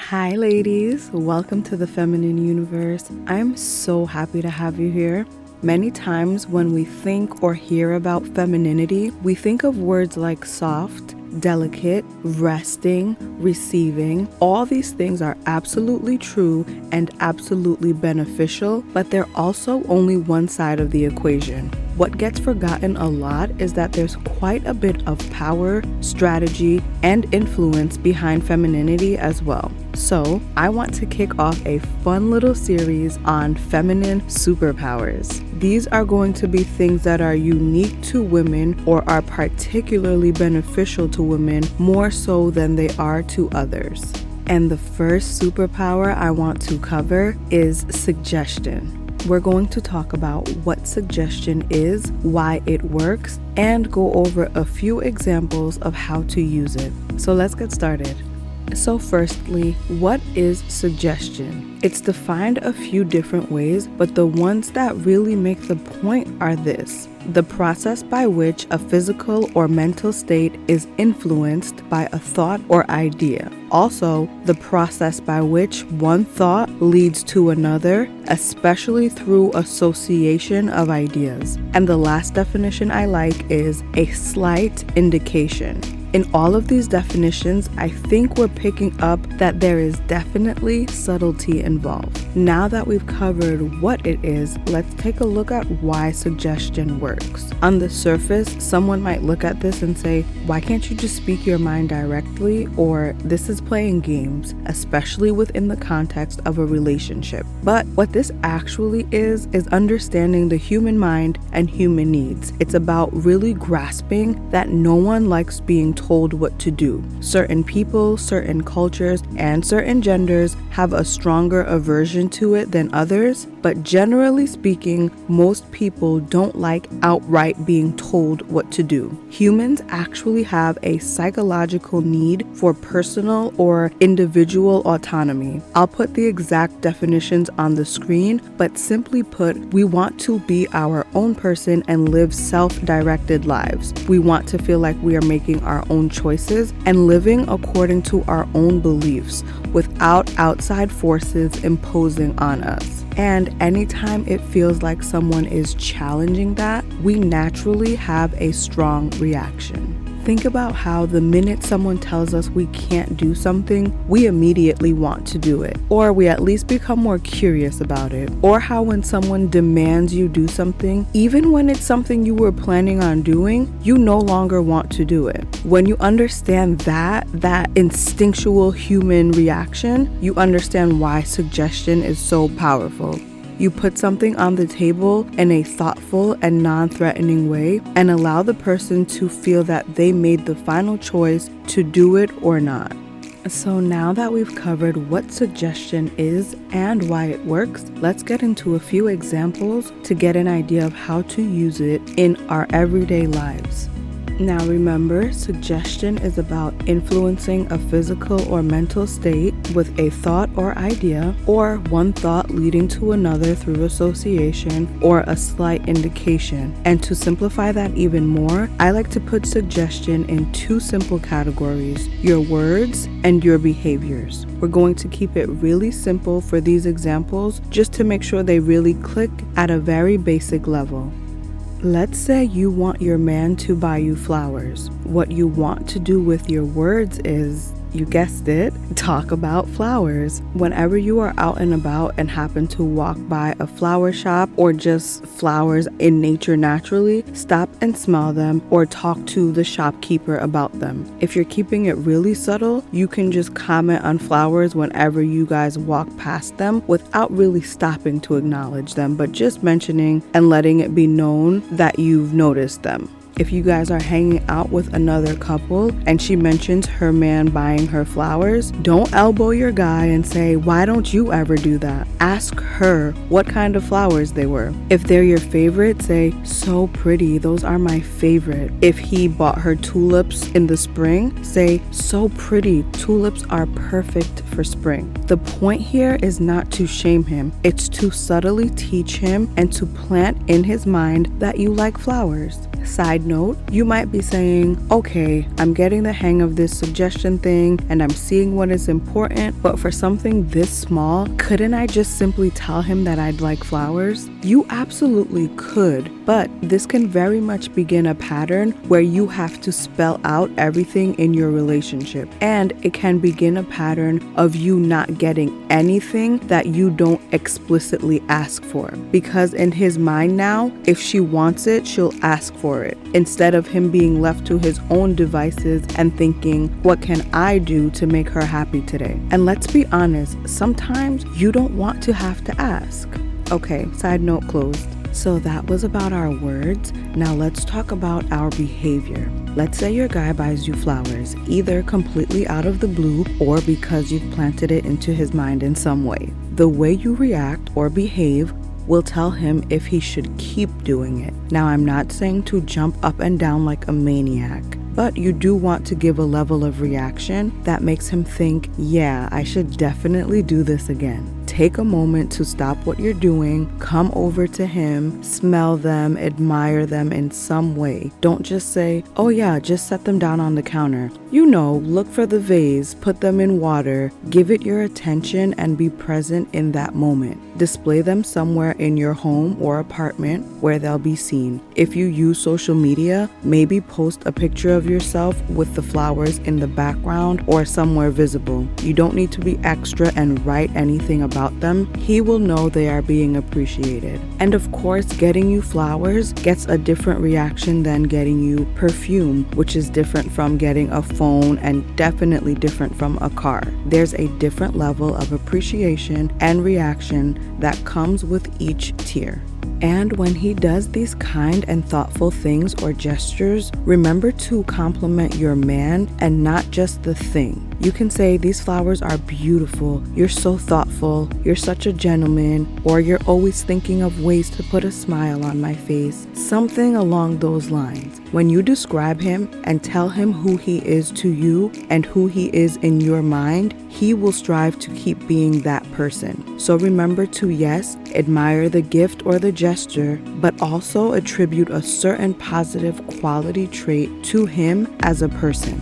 Hi, ladies. Welcome to the Feminine Universe. I'm so happy to have you here. Many times when we think or hear about femininity, we think of words like soft, delicate, resting, receiving. All these things are absolutely true and absolutely beneficial, but they're also only one side of the equation. What gets forgotten a lot is that there's quite a bit of power, strategy, and influence behind femininity as well. So, I want to kick off a fun little series on feminine superpowers. These are going to be things that are unique to women or are particularly beneficial to women more so than they are to others. And the first superpower I want to cover is suggestion. We're going to talk about what suggestion is, why it works, and go over a few examples of how to use it. So let's get started. So firstly, what is suggestion? It's defined a few different ways, but the ones that really make the point are this: the process by which a physical or mental state is influenced by a thought or idea. Also, the process by which one thought leads to another, especially through association of ideas. And the last definition I like is a slight indication. In all of these definitions, I think we're picking up that there is definitely subtlety involved. Now that we've covered what it is, let's take a look at why suggestion works. On the surface, someone might look at this and say, why can't you just speak your mind directly? Or this is playing games, especially within the context of a relationship. But what this actually is understanding the human mind and human needs. It's about really grasping that no one likes being told what to do. Certain people, certain cultures, and certain genders have a stronger aversion to it than others, but generally speaking, most people don't like outright being told what to do. Humans actually have a psychological need for personal or individual autonomy. I'll put the exact definitions on the screen, but simply put, we want to be our own person and live self-directed lives. We want to feel like we are making our own choices and living according to our own beliefs without outside forces imposing on us. And anytime it feels like someone is challenging that, we naturally have a strong reaction. Think about how the minute someone tells us we can't do something, we immediately want to do it, or we at least become more curious about it. Or how when someone demands you do something, even when it's something you were planning on doing, you no longer want to do it. When you understand that instinctual human reaction, you understand why suggestion is so powerful. You put something on the table in a thoughtful and non-threatening way and allow the person to feel that they made the final choice to do it or not. So now that we've covered what suggestion is and why it works, let's get into a few examples to get an idea of how to use it in our everyday lives. Now remember, suggestion is about influencing a physical or mental state with a thought or idea, or one thought leading to another through association or a slight indication. And to simplify that even more, I like to put suggestion in two simple categories: your words and your behaviors. We're going to keep it really simple for these examples just to make sure they really click at a very basic level. Let's say you want your man to buy you flowers. What you want to do with your words is, you guessed it, talk about flowers. Whenever you are out and about and happen to walk by a flower shop or just flowers in nature naturally, stop and smell them or talk to the shopkeeper about them. If you're keeping it really subtle, you can just comment on flowers whenever you guys walk past them without really stopping to acknowledge them, but just mentioning and letting it be known that you've noticed them. If you guys are hanging out with another couple and she mentions her man buying her flowers, don't elbow your guy and say, why don't you ever do that? Ask her what kind of flowers they were. If they're your favorite, say, so pretty, those are my favorite. If he bought her tulips in the spring, say, so pretty, tulips are perfect for spring. The point here is not to shame him, it's to subtly teach him and to plant in his mind that you like flowers. Side note, you might be saying, okay, I'm getting the hang of this suggestion thing and I'm seeing what is important, but for something this small, couldn't I just simply tell him that I'd like flowers? You absolutely could, but this can very much begin a pattern where you have to spell out everything in your relationship. And it can begin a pattern of you not getting anything that you don't explicitly ask for. Because in his mind now, if she wants it, she'll ask for it, instead of him being left to his own devices and thinking, what can I do to make her happy today? And let's be honest, sometimes you don't want to have to ask. Okay, side note closed. So that was about our words. Now let's talk about our behavior. Let's say your guy buys you flowers, either completely out of the blue or because you've planted it into his mind in some way. The way you react or behave will tell him if he should keep doing it. Now, I'm not saying to jump up and down like a maniac, but you do want to give a level of reaction that makes him think, yeah, I should definitely do this again. Take a moment to stop what you're doing, come over to him, smell them, admire them in some way. Don't just say, oh yeah, just set them down on the counter. You know, look for the vase, put them in water, give it your attention and be present in that moment. Display them somewhere in your home or apartment where they'll be seen. If you use social media, maybe post a picture of yourself with the flowers in the background or somewhere visible. You don't need to be extra and write anything about them. He will know they are being appreciated. And of course, getting you flowers gets a different reaction than getting you perfume, which is different from getting a phone and definitely different from a car. There's a different level of appreciation and reaction that comes with each tier. And when he does these kind and thoughtful things or gestures, remember to compliment your man and not just the thing. You can say, these flowers are beautiful, you're so thoughtful, you're such a gentleman, or you're always thinking of ways to put a smile on my face. Something along those lines. When you describe him and tell him who he is to you and who he is in your mind, he will strive to keep being that person. So remember to, yes, admire the gift or the gesture, but also attribute a certain positive quality trait to him as a person.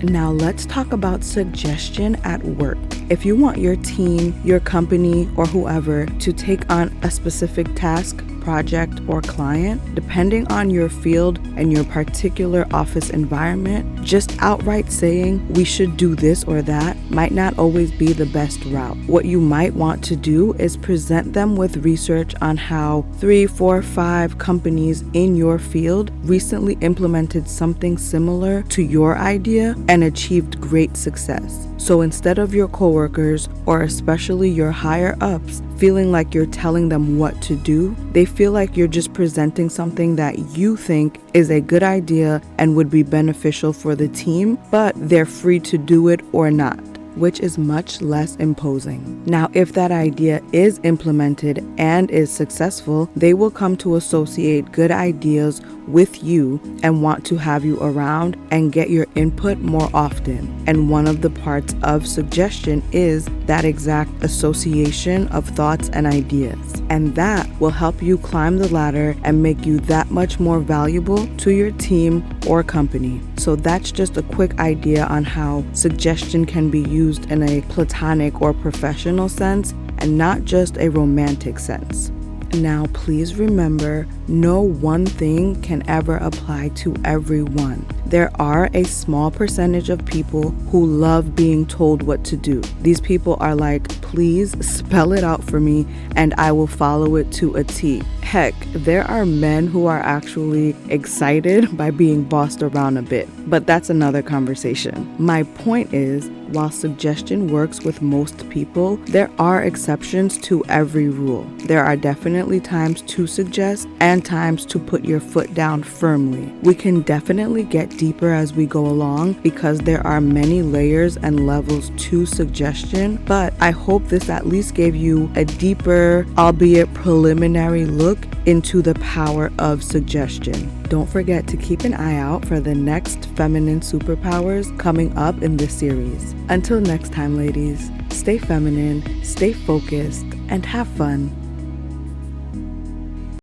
Now let's talk about suggestion at work. If you want your team, your company, or whoever to take on a specific task, project, or client, depending on your field and your particular office environment, just outright saying we should do this or that might not always be the best route. What you might want to do is present them with research on how 3, 4, 5 companies in your field recently implemented something similar to your idea and achieved great success. So instead of your coworkers, or especially your higher ups, feeling like you're telling them what to do, they feel like you're just presenting something that you think is a good idea and would be beneficial for the team, but they're free to do it or not, which is much less imposing. Now, if that idea is implemented and is successful, they will come to associate good ideas with you and want to have you around and get your input more often. And one of the parts of suggestion is that exact association of thoughts and ideas. And that will help you climb the ladder and make you that much more valuable to your team or company. So that's just a quick idea on how suggestion can be used in a platonic or professional sense and not just a romantic sense. Now, please remember, no one thing can ever apply to everyone. There are a small percentage of people who love being told what to do. These people are like, please spell it out for me and I will follow it to a T. Heck, there are men who are actually excited by being bossed around a bit, but that's another conversation. My point is, while suggestion works with most people, there are exceptions to every rule. There are definitely times to suggest and times to put your foot down firmly. We can definitely get deeper as we go along because there are many layers and levels to suggestion, but I hope this at least gave you a deeper, albeit preliminary look into the power of suggestion. Don't forget to keep an eye out for the next feminine superpowers coming up in this series. Until next time, ladies, stay feminine, stay focused, and have fun.